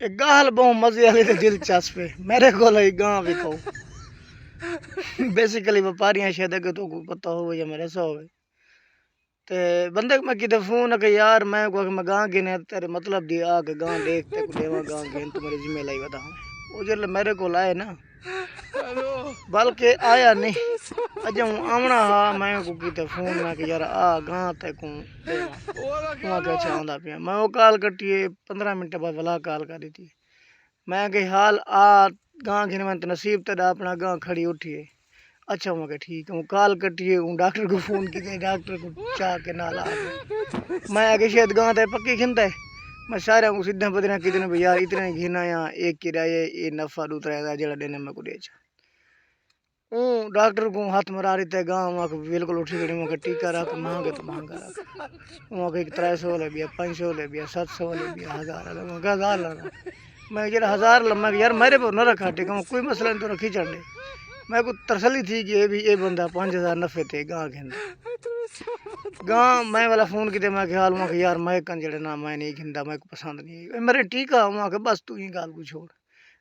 ایک گال بہت مزے والی تے دلچسپ ہے میرے کو گاں وکھاؤ بیسیکلی وپاریاں شاید کہ تو کو پتہ ہو یا میرے سو ہوئے تے بندے کو میں کدے فون کہ یار میں کو میں گاں گنے تیرے مطلب دی آ کہ گاں دیکھتے کو دیواں گاں گن تو میری ذمہ لائی ودا وہ جل میرے کو لائے نا بلکہ آیا نہیں اجا ہوں آونا ہا میں کو کیتے فون میں کہ یار آ گاں تے کو دیواں وہاں کہ چاہندا پیا میں وہ کال کٹیے 15 منٹ بعد ولا کال کری تھی میں کہ حال آ گاں گھن میں نصیب تے اپنا گاں کھڑی اٹھیے اچھا میں کہ ٹھیک ہے وہ کال کٹیے ہوں ڈاکٹر کو فون کیتے ڈاکٹر کو چاہ کے نال آ گئے میں آگے شاید گاں تے پکی کھنتا ہے میں سارے کو سیدھا بدنا کتنے بھی یار اتنے گھنا یا ایک کرایہ یہ نفع دوترا ہے جڑا دینے میں کو دے چا ڈاکٹر کو ہاتھ مرا رہی تھے گاں وہاں کو بالکل اٹھی گئی وہاں کا ٹیکہ رکھ مہنگے تو مہنگا رکھ وہاں کو 300 لے بیا 500 لے بیا 700 لے بیا 1000 لے وہاں کا 1000 لگا میں جڑا 1000 لما یار میرے پر نہ رکھا ٹھیک کوئی مسئلہ نہیں تو رکھی چڑھ دے میں کو تسلی تھی کہ یہ بندہ 5000 نفے تے گاں گھندا گاں میں والا فون کیتے میں خیال ہوا کہ یار میں کن جڑے نا میں نہیں گھندا میں کو پسند نہیں میرے ٹھیک ہوا کہ بس تو ہی گال کو چھوڑ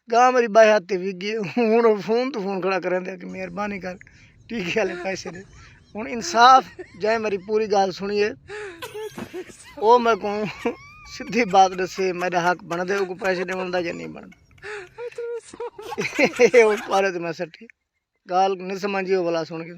گاں میری بائی ہاتھ وگ گئی ہوں فون تو فون کھڑا کریں دے کہ مہربانی کر ٹھیک والے پیسے دے ہوں انصاف جائے میری پوری گال سنیے وہ میں کو سیدھی بات دسے میرا حق بن دے کو پیسے دے بندا یا نہیں بندا پارے تو میں سٹھی گال نہیں سمجھیو بلا سن کے